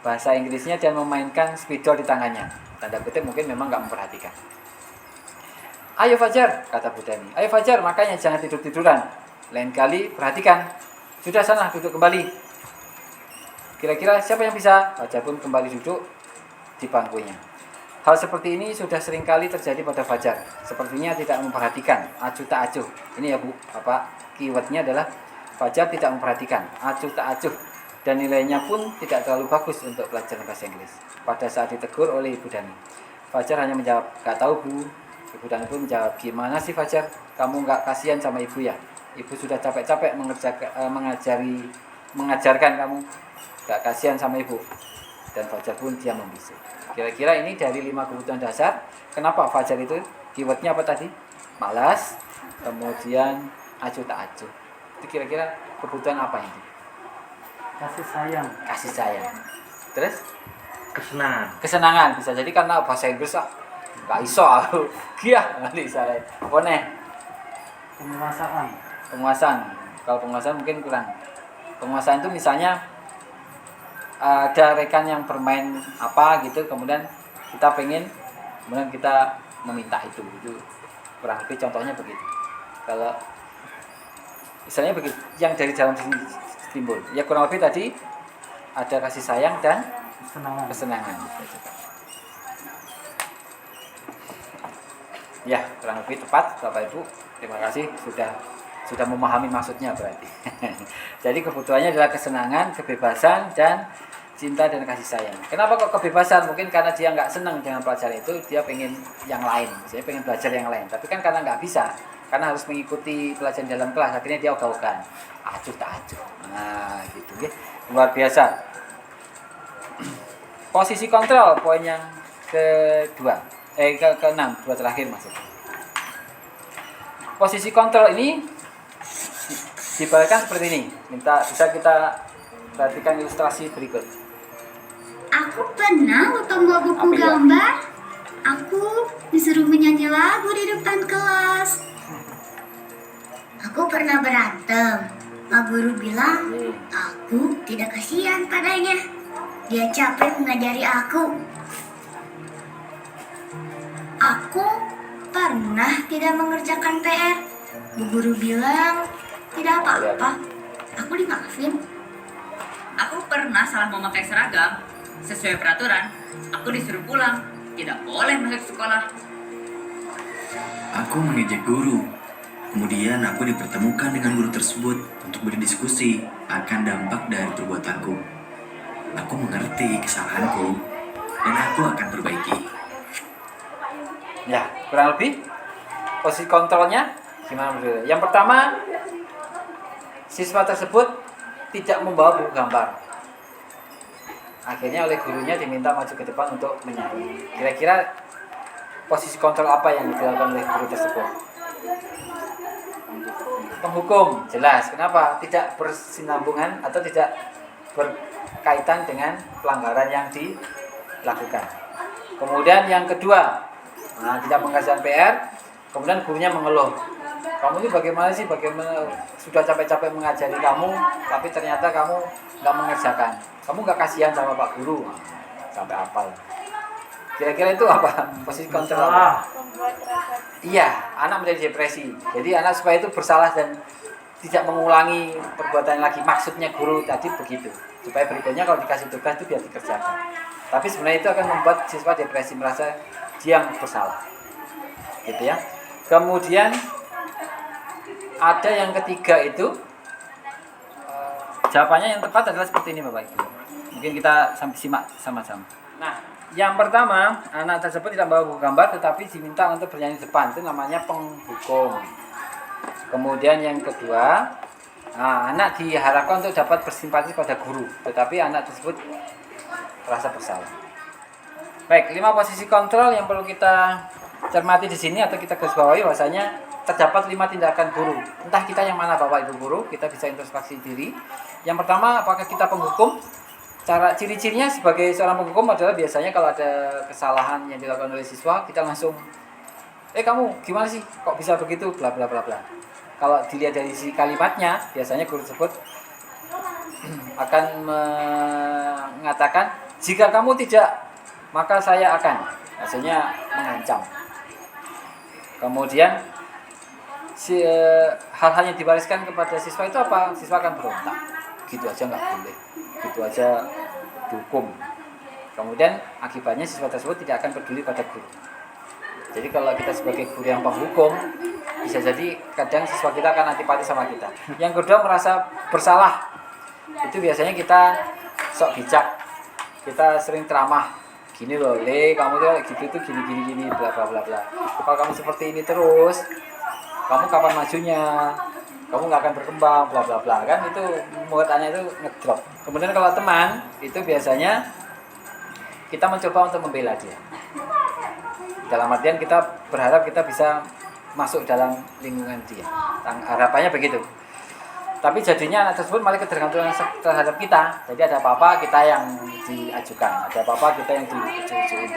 bahasa Inggrisnya dan memainkan spidol di tangannya. Tanda kutip mungkin memang nggak memperhatikan. Ayo Fajar, kata Budani. Ayo Fajar, makanya jangan tidur-tiduran. Lain kali perhatikan. Sudah sana, duduk kembali. Kira-kira siapa yang bisa? Fajar pun kembali duduk di bangkunya. Hal seperti ini sudah seringkali terjadi pada Fajar. Sepertinya tidak memperhatikan, acuh tak acuh. Ini ya Bu, keywordnya adalah Fajar tidak memperhatikan, acuh tak acuh. Dan nilainya pun tidak terlalu bagus untuk pelajaran bahasa Inggris. Pada saat ditegur oleh Ibu Dani, Fajar hanya menjawab, "Gak tahu Bu." Ibu Dani pun menjawab, "Gimana sih Fajar? Kamu gak kasihan sama ibu ya? Ibu sudah capek-capek mengajarkan kamu. Gak kasihan sama ibu." Dan Fajar pun diam membisu. Kira-kira ini dari 5 kebutuhan dasar. Kenapa Fajar itu? Keywordnya apa tadi? Malas, kemudian acuh tak acuh. Itu kira-kira kebutuhan apa ini? Kasih sayang. Kasih sayang. Terus? Kesenangan. Kesenangan. Bisa jadi karena bahasa Inggris gak iso aku. Giah nanti salah. Apa nih? Penguasaan. Penguasaan. Kalau penguasaan mungkin kurang. Penguasaan itu misalnya ada rekan yang bermain apa gitu, kemudian kemudian kita meminta itu kurang lebih contohnya begitu. Kalau misalnya begitu, yang dari dalam sini timbul, ya kurang lebih tadi ada kasih sayang dan kesenangan. Ya kurang lebih tepat Bapak Ibu. Terima kasih sudah memahami maksudnya berarti. Jadi kebutuhannya adalah kesenangan, kebebasan, dan cinta dan kasih sayang. Kenapa kok kebebasan? Mungkin karena dia nggak senang dengan pelajaran itu, dia pengen yang lain. Misalnya pengen belajar yang lain. Tapi kan karena nggak bisa, karena harus mengikuti pelajaran dalam kelas, akhirnya dia ogah-ogahan. Acuh tak acuh. Nah gitu ya. Luar biasa. Posisi kontrol, poin yang ke-6, dua terakhir maksudnya. Posisi kontrol ini dibalikkan seperti ini. Bisa kita perhatikan ilustrasi berikut. Aku pernah lupa membawa buku gambar. Aku disuruh menyanyi lagu di depan kelas. Aku pernah berantem. Pak guru bilang, aku tidak kasihan padanya. Dia capek mengajari aku. Aku pernah tidak mengerjakan PR. Bu guru bilang, tidak apa-apa. Aku dimaafin. Aku pernah salah memakai seragam. Sesuai peraturan, aku disuruh pulang. Tidak boleh masuk sekolah. Aku mengejek guru. Kemudian aku dipertemukan dengan guru tersebut untuk berdiskusi akan dampak dari perbuatanku. Aku mengerti kesalahanku dan aku akan perbaiki. Ya, kurang lebih posisi kontrolnya gimana menurut? Yang pertama, siswa tersebut tidak membawa buku gambar. Akhirnya oleh gurunya diminta maju ke depan untuk menyanyi. Kira-kira posisi kontrol apa yang dilakukan oleh guru tersebut? Penghukum, jelas. Kenapa? Tidak bersinambungan atau tidak berkaitan dengan pelanggaran yang dilakukan. Kemudian yang kedua, tidak mengerjakan PR. Kemudian gurunya mengeluh. Kamu ini bagaimana sih? Bagaimana sudah capek-capek mengajari kamu, tapi ternyata kamu nggak mengerjakan. Kamu nggak kasihan sama Pak Guru, sampai hafal. Kira-kira itu apa? Posisi kontrol apa? Iya, anak menjadi depresi. Jadi anak supaya itu bersalah dan tidak mengulangi perbuatan lagi. Maksudnya guru tadi begitu. Supaya berikutnya kalau dikasih tugas itu biar dikerjakan. Tapi sebenarnya itu akan membuat siswa depresi, merasa dia yang bersalah. Gitu ya. Kemudian ada yang ketiga itu jawabannya yang tepat adalah seperti ini Bapak Ibu. Mungkin kita sampai simak sama-sama. Nah, yang pertama, anak tersebut tidak membawa buku gambar tetapi diminta untuk bernyanyi di depan. Itu namanya penghukum. Kemudian yang kedua, anak diharapkan untuk dapat bersimpati pada guru, tetapi anak tersebut merasa bersalah. Baik, 5 posisi kontrol yang perlu kita cermati di sini atau kita garis bawahi bahwasanya terdapat 5 tindakan guru. Entah kita yang mana Bapak Ibu guru, kita bisa introspeksi diri. Yang pertama, apakah kita penghukum? Cara ciri-cirinya sebagai seorang penghukum adalah biasanya kalau ada kesalahan yang dilakukan oleh siswa, kita langsung kamu gimana sih? Kok bisa begitu? Bla bla bla bla. Kalau dilihat dari si kalimatnya, biasanya guru tersebut akan mengatakan Jika kamu tidak, maka saya akan. Maksudnya mengancam. Kemudian hal-hal yang diwariskan kepada siswa itu apa? Siswa akan berontak. Gitu aja nggak boleh. Gitu aja dihukum. Kemudian akibatnya siswa tersebut tidak akan peduli pada guru. Jadi kalau kita sebagai guru yang penghukum, bisa jadi kadang siswa kita akan antipati sama kita. Yang kedua, merasa bersalah. Itu biasanya kita sok bijak. Kita sering ceramah. Gini loh, kamu tuh gitu gini bla bla bla bla. Kalau kamu seperti ini terus, kamu kapan majunya? Kamu nggak akan berkembang bla bla bla, kan itu muatannya itu ngedrop. Kemudian kalau teman, itu biasanya kita mencoba untuk membela dia. Dalam artian kita berharap kita bisa masuk dalam lingkungan dia. Harapannya begitu. Tapi jadinya anak tersebut malah ketergantungan terhadap kita. Jadi ada apa-apa kita yang diajukan, ada apa-apa kita yang diuji-ujiin.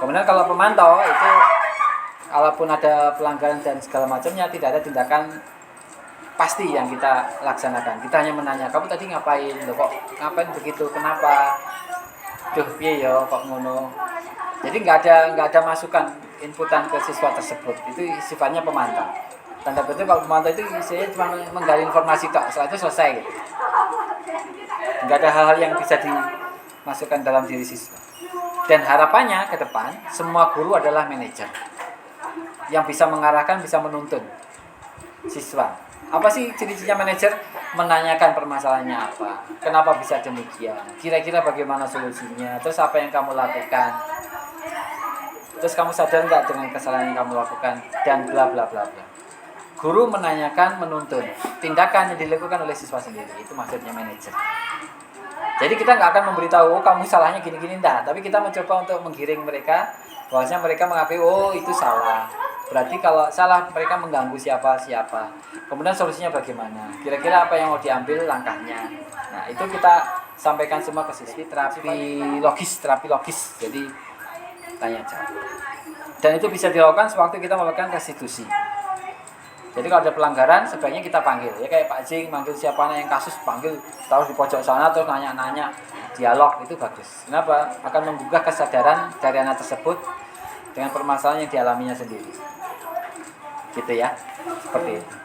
Kemudian kalau pemantau itu, walaupun ada pelanggaran dan segala macamnya, tidak ada tindakan pasti yang kita laksanakan. Kita hanya menanya, kamu tadi ngapain? Loh, kok ngapain begitu? Kenapa? Duh, piye ya kok ngono. Jadi nggak ada masukan inputan ke siswa tersebut. Itu sifatnya pemantau. Tanda kutip kalau pemantau itu saya cuma menggali informasi tok, setelah itu selesai gitu. Nggak ada hal-hal yang bisa dimasukkan dalam diri siswa. Dan harapannya ke depan semua guru adalah manajer yang bisa mengarahkan, bisa menuntun siswa. Apa sih ciri-cirinya manajer? Menanyakan permasalahannya apa, kenapa bisa demikian, kira-kira bagaimana solusinya, terus apa yang kamu lakukan, terus kamu sadar nggak dengan kesalahan yang kamu lakukan, dan bla bla bla bla. Guru menanyakan, menuntun, tindakan yang dilakukan oleh siswa sendiri, itu maksudnya manajer. Jadi kita nggak akan memberitahu, oh, kamu salahnya gini-gini, enggak, tapi kita mencoba untuk menggiring mereka, bahwasanya mereka mengakui, oh itu salah. Berarti kalau salah mereka mengganggu siapa-siapa. Kemudian solusinya bagaimana? Kira-kira apa yang mau diambil langkahnya? Nah, itu kita sampaikan semua ke siswi, terapi logis. Jadi tanya jawab. Dan itu bisa dilakukan sewaktu kita melakukan restitusi. Jadi kalau ada pelanggaran sebaiknya kita panggil. Ya kayak Pak Jing manggil siapa yang kasus, panggil taruh di pojok sana terus nanya-nanya, dialog, itu bagus. Kenapa? Akan menggugah kesadaran dari anak tersebut dengan permasalahan yang dialaminya sendiri. Gitu ya, seperti itu.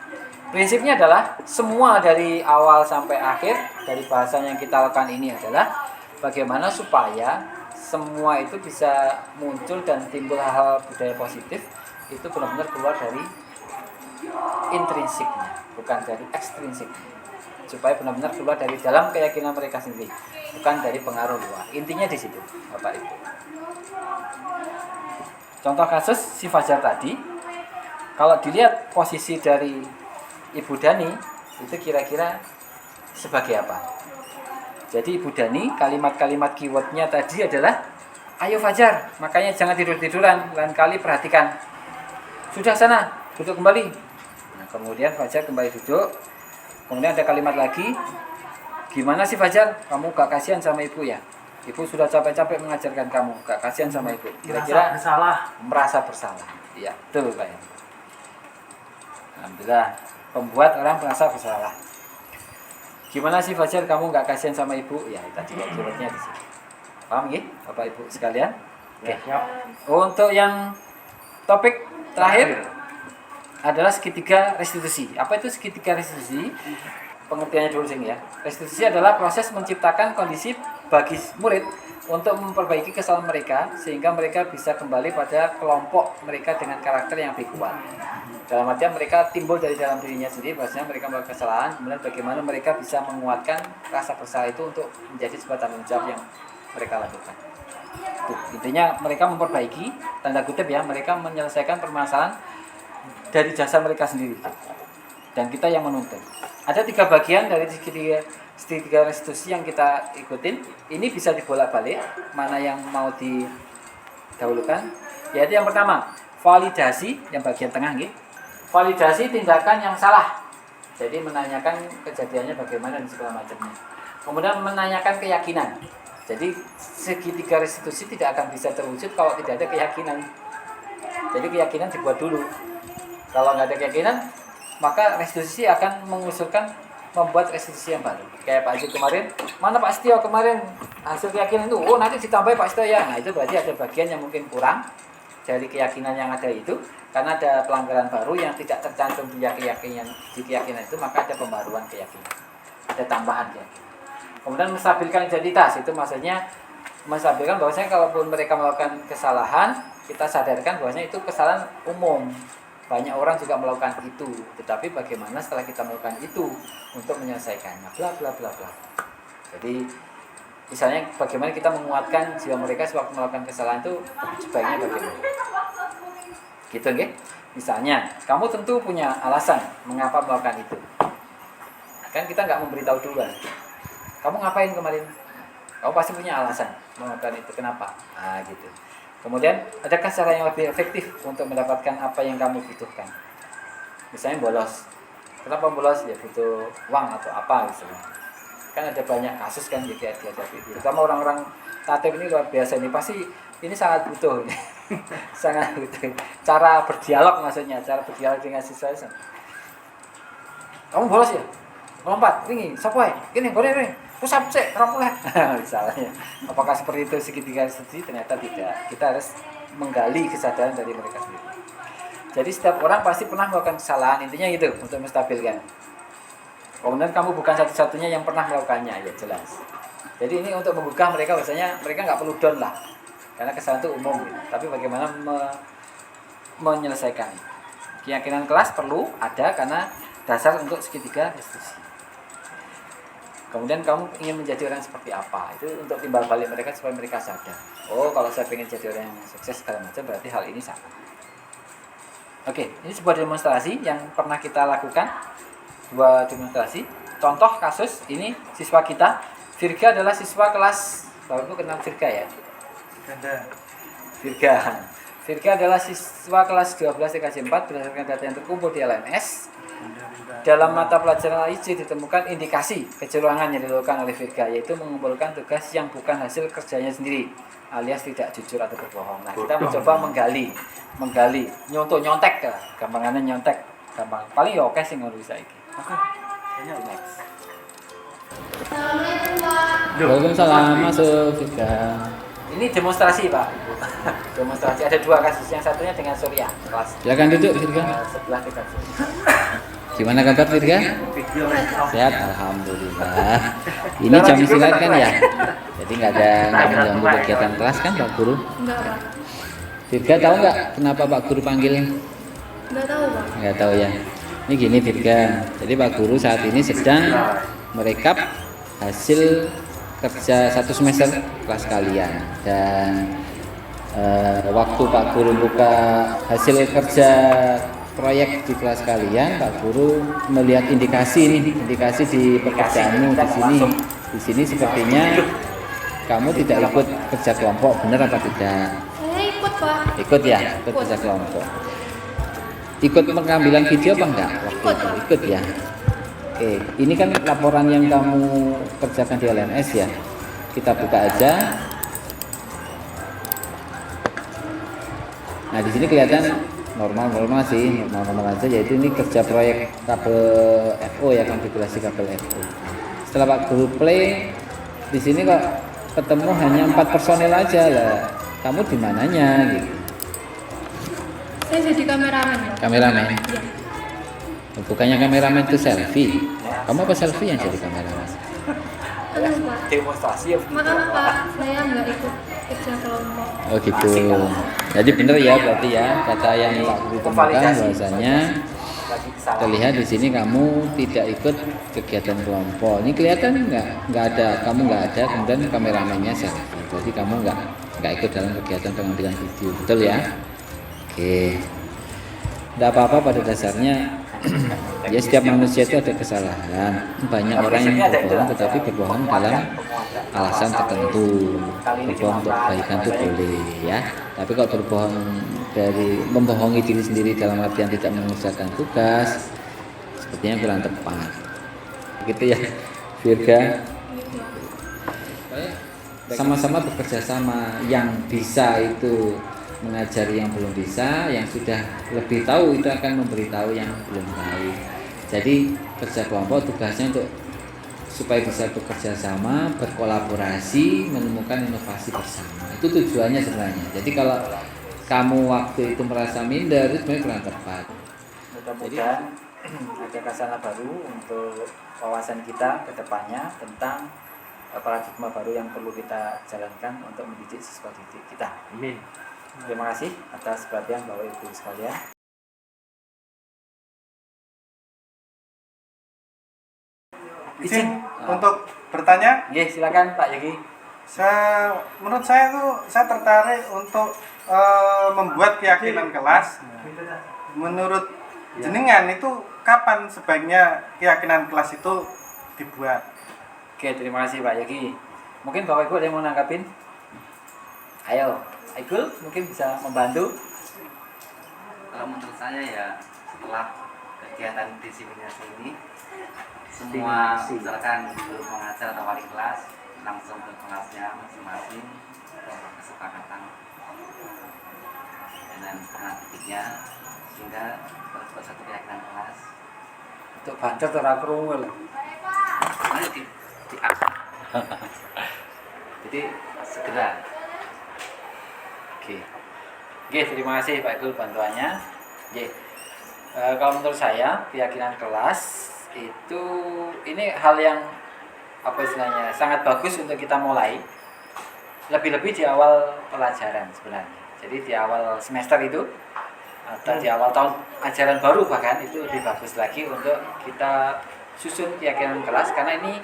Prinsipnya adalah semua dari awal sampai akhir dari bahasan yang kita lakukan ini adalah bagaimana supaya semua itu bisa muncul dan timbul hal-hal budaya positif itu benar-benar keluar dari intrinsiknya, bukan dari ekstrinsiknya, supaya benar-benar keluar dari dalam keyakinan mereka sendiri, bukan dari pengaruh luar. Intinya di situ, Bapak Ibu. Contoh kasus si Fajar tadi. Kalau dilihat posisi dari Ibu Dani, itu kira-kira sebagai apa? Jadi Ibu Dani, kalimat-kalimat keywordnya tadi adalah, ayo Fajar, makanya jangan tidur-tiduran, lain kali perhatikan. Sudah sana, duduk kembali. Nah, kemudian Fajar kembali duduk. Kemudian ada kalimat lagi, gimana sih Fajar, kamu gak kasihan sama ibu ya? Ibu sudah capek-capek mengajarkan kamu, gak kasihan sama ibu. Kira-kira merasa bersalah. Iya, betul Pak ya. Alhamdulillah, pembuat orang merasa bersalah. Gimana sih Fajar, kamu nggak kasihan sama ibu? Ya, tadi keywordnya di sini. Paham ya, Bapak Ibu sekalian? Oke. Untuk yang topik terakhir adalah segitiga restitusi. Apa itu segitiga restitusi? Pengertiannya dulu sini ya. Restitusi adalah proses menciptakan kondisi bagi murid untuk memperbaiki kesalahan mereka sehingga mereka bisa kembali pada kelompok mereka dengan karakter yang lebih kuat. Dalam artian mereka timbul dari dalam dirinya sendiri, bahwasanya mereka melakukan kesalahan, kemudian bagaimana mereka bisa menguatkan rasa bersalah itu untuk menjadi sebuah tanggung jawab yang mereka lakukan. Tuh, intinya mereka memperbaiki, tanda kutip ya, mereka menyelesaikan permasalahan dari jasa mereka sendiri. Dan kita yang menuntun. Ada 3 bagian dari segitiga restitusi yang kita ikutin. Ini bisa dibolak-balik, mana yang mau didahulukan. Yaitu yang pertama, validasi, yang bagian tengah gitu. Validasi tindakan yang salah. Jadi menanyakan kejadiannya bagaimana dan segala macamnya. Kemudian menanyakan keyakinan. Jadi segitiga restitusi tidak akan bisa terwujud kalau tidak ada keyakinan. Jadi keyakinan dibuat dulu. Kalau nggak ada keyakinan, maka restitusi akan mengusulkan membuat restitusi yang baru. Kayak Pak Haji kemarin, mana Pak Setio kemarin hasil keyakinan itu, oh nanti ditambahi Pak Seto ya. Nah itu berarti ada bagian yang mungkin kurang dari keyakinan yang ada itu, karena ada pelanggaran baru yang tidak tercantum di keyakinan itu, maka ada pembaruan keyakinan, ada tambahan keyakinan. Kemudian menstabilkan identitas, itu maksudnya menstabilkan bahwasanya kalaupun mereka melakukan kesalahan, kita sadarkan bahwasanya itu kesalahan umum, banyak orang juga melakukan itu, tetapi bagaimana setelah kita melakukan itu untuk menyelesaikannya, bla bla bla bla. Jadi misalnya bagaimana kita menguatkan jiwa mereka sewaktu melakukan kesalahan itu sebaiknya bagaimana gitu nggih. Misalnya kamu tentu punya alasan mengapa melakukan itu, kan kita nggak memberitahu duluan kamu ngapain kemarin, kamu pasti punya alasan melakukan itu, kenapa, nah gitu. Kemudian adakah cara yang lebih efektif untuk mendapatkan apa yang kamu butuhkan, misalnya bolos, kenapa bolos, ya butuh uang atau apa misalnya. Kan ada banyak kasus kan jadi dihadapi. Terutama orang-orang tatib ini luar biasa, ini pasti ini sangat butuh ini. Sangat butuh cara berdialog, maksudnya cara berdialog dengan siswa. Kamu bolos ya, melompat ringi sapoe gini boleh pusat cek rampoleh misalnya. Apakah seperti itu segitiga sedih? Ternyata tidak. Kita harus menggali kesadaran dari mereka sendiri. Jadi setiap orang pasti pernah melakukan kesalahan, intinya itu untuk menstabilkan. Kemudian kamu bukan satu-satunya yang pernah melakukannya, ya jelas. Jadi ini untuk menggugah mereka, biasanya mereka nggak perlu down lah, karena kesalahan itu umum gitu. Tapi bagaimana menyelesaikan. Keyakinan kelas perlu ada karena dasar untuk segitiga restitusi. Kemudian kamu ingin menjadi orang seperti apa, itu untuk timbal balik mereka supaya mereka sadar. Oh, kalau saya ingin jadi orang yang sukses segala macam, berarti hal ini salah. Oke, ini sebuah demonstrasi yang pernah kita lakukan. Dua demonstrasi. Contoh kasus ini siswa kita, Virga adalah siswa kelas, Bapak Ibu kenal Virga ya? Virga adalah siswa kelas 12 TKJ 4 berdasarkan data yang terkumpul di LMS. Dalam mata pelajaran IC ditemukan indikasi kecurangan yang dilakukan oleh Virga, yaitu mengumpulkan tugas yang bukan hasil kerjanya sendiri, alias tidak jujur atau berbohong. Nah, kita mencoba menggali, nyontek lah, gampangannya nyontek, gampang. Paling ya oke sih ngono bisa iki. Oke, kayaknya next. Assalamualaikum Pak. Waalaikumsalam, masuk juga. Ini demonstrasi Pak. Demonstrasi ada dua kasus, yang satunya dengan Surya kelas. Silakan duduk Virga. Sebelah kita. Gimana kabar Virga? Sehat, alhamdulillah. Ini jam istirahat kan ya? Jadi nggak mengganggu kegiatan kelas kan Pak Guru? Enggak Pak. Virga tahu nggak kenapa Pak Guru panggil? Enggak tahu Pak. Nggak tahu ya. Ini gini Virga. Jadi Pak Guru saat ini sedang merekap hasil kerja 1 semester kelas kalian, dan waktu Pak Guru buka hasil kerja proyek di kelas kalian, Pak Guru melihat indikasi di pekerjaanmu di sini sepertinya kamu tidak ikut kerja kelompok, benar apa tidak? Saya ikut Pak. Ikut ya, ikut kerja kelompok. Ikut pengambilan video apa enggak? Ikut ya. Oke, ini kan laporan yang kamu kerjakan di LMS ya. Kita buka aja. Nah, di sini kelihatan normal sih, normal aja, yaitu ini kerja proyek kabel FO ya, konfigurasi kabel FO. Setelah Pak Guru play, di sini kok ketemu hanya 4 personel aja lah. Kamu di mananya gitu? Saya jadi kameramen. Kameramen. Iya. Bukannya kameramen itu selfie. Kamu apa selfie yang jadi kameramen? Aduh Pak. Demonstrasi ya. Makanya Pak, saya nggak ikut kerja kelompok. Oh gitu. Jadi benar ya berarti ya kata yang Pak Guru temukan bahwasanya terlihat di sini kamu tidak ikut kegiatan kelompok. Ini kelihatan nggak ada, kamu nggak ada, kemudian kameramennya selfie. Jadi kamu nggak ikut dalam kegiatan pengambilan video, betul ya? Oke. Tidak apa-apa pada dasarnya. Ya setiap manusia itu ada kesalahan. Banyak orang yang berbohong, tetapi berbohong dalam alasan tertentu. Berbohong untuk kebaikan itu boleh ya. Tapi kalau berbohong dari membohongi diri sendiri dalam artian tidak mengerjakan tugas, sepertinya kurang tepat. Gitu ya, Virga. Sama-sama bekerja sama, yang bisa itu mengajari yang belum bisa, yang sudah lebih tahu itu akan memberitahu yang belum tahu. Jadi kerja kelompok tugasnya untuk supaya bisa bekerja sama, berkolaborasi, menemukan inovasi bersama. Itu tujuannya sebenarnya. Jadi kalau kamu waktu itu merasa minder, itu sebenarnya kurang tepat. Mudah-mudahan ada khazanah baru untuk wawasan kita ke depannya tentang paradigma baru yang perlu kita jalankan untuk mendidik siswa didik kita. Amin. Terima kasih atas perhatian Bapak Ibu sekalian. Izin untuk bertanya. Oke, silakan Pak Yogi. Menurut saya tuh saya tertarik untuk membuat keyakinan kelas. Menurut jenengan itu kapan sebaiknya keyakinan kelas itu dibuat? Oke, terima kasih Pak Yogi. Mungkin Bapak Ibu ada yang mau nanggapin? Ayo, Aikul mungkin bisa membantu. Kalau menurut saya ya setelah kegiatan diseminasi ini semua misalkan guru mengajar atau wali kelas langsung ke kelasnya masing-masing untuk kesepakatan dengan anak didiknya sehingga berbuat satu keyakinan kelas. Untuk banter atau rakrungu loh. Nah, jadi segera. Oke, terima kasih Pak Ikul bantuannya. Oke. Kalau menurut saya keyakinan kelas itu ini hal yang apa istilahnya sangat bagus untuk kita mulai lebih-lebih di awal pelajaran sebenarnya. Jadi di awal semester itu atau di awal tahun ajaran baru bahkan itu lebih bagus lagi untuk kita susun keyakinan kelas karena ini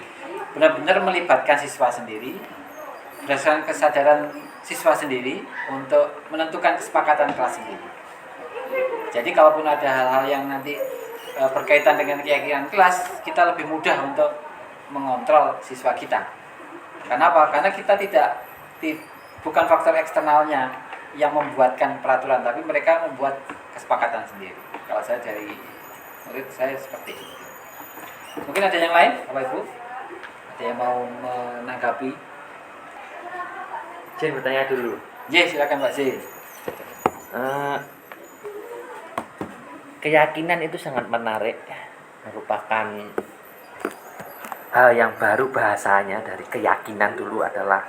benar-benar melibatkan siswa sendiri berdasarkan kesadaran siswa sendiri untuk menentukan kesepakatan kelas sendiri. Jadi kalaupun ada hal-hal yang nanti berkaitan dengan keyakinan kelas, kita lebih mudah untuk mengontrol siswa kita. Kenapa? Karena kita bukan faktor eksternalnya yang membuatkan peraturan, tapi mereka membuat kesepakatan sendiri. Kalau saya dari murid saya seperti itu. Mungkin ada yang lain, Bapak Ibu? Ada yang mau menanggapi? Jin bertanya dulu. Silakan Pak Jin. Keyakinan itu sangat menarik, merupakan hal yang baru bahasanya. Dari keyakinan dulu adalah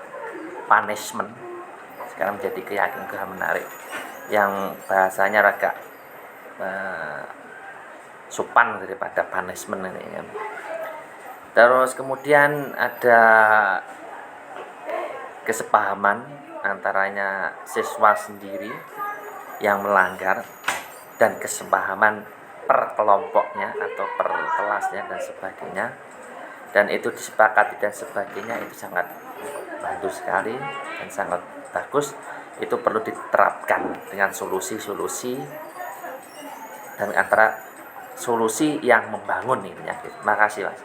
punishment, sekarang menjadi keyakinan menarik yang bahasanya agak sopan daripada punishment ini kan. Terus kemudian ada kesepahaman antaranya siswa sendiri yang melanggar dan kesepahaman per kelompoknya atau per kelasnya dan sebagainya, dan itu disepakati dan sebagainya, itu sangat bagus sekali dan sangat bagus. Itu perlu diterapkan dengan solusi-solusi dan antara solusi yang membangun ini ya. Terima kasih Mas.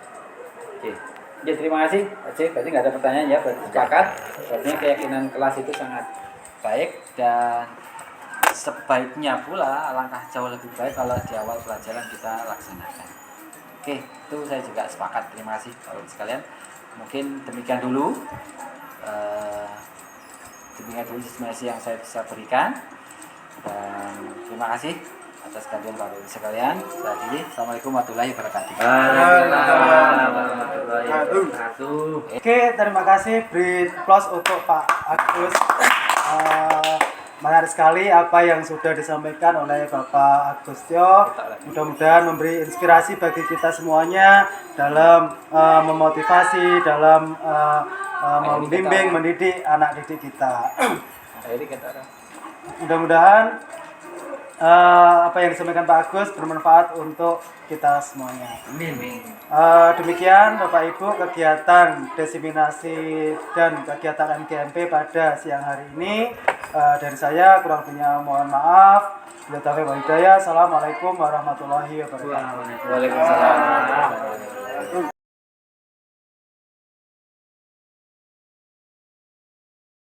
Oke. Ya, terima kasih Pak C. Berarti nggak ada pertanyaan ya, berarti sepakat. Berarti keyakinan kelas itu sangat baik dan sebaiknya pula alangkah jauh lebih baik kalau di awal pelajaran kita laksanakan. Oke, itu saya juga sepakat. Terima kasih Bapak sekalian. Mungkin demikian dulu diskriminasi yang saya bisa berikan. Dan terima kasih atas kehadiran Bapak sekalian. Saya akhiri. Assalamualaikum warahmatullahi wabarakatuh. Oke, terima kasih. Beri plus untuk Pak Agus. Menarik sekali apa yang sudah disampaikan oleh Bapak Agustio. Mudah-mudahan memberi inspirasi bagi kita semuanya dalam memotivasi, dalam membimbing, mendidik anak didik kita. Mudah-mudahan apa yang disampaikan Pak Agus bermanfaat untuk kita semuanya. Demikian Bapak Ibu kegiatan diseminasi dan kegiatan MGMP pada siang hari ini. Dari saya kurang lebihnya mohon maaf. Assalamualaikum warahmatullahi wabarakatuh. Waalaikumsalam.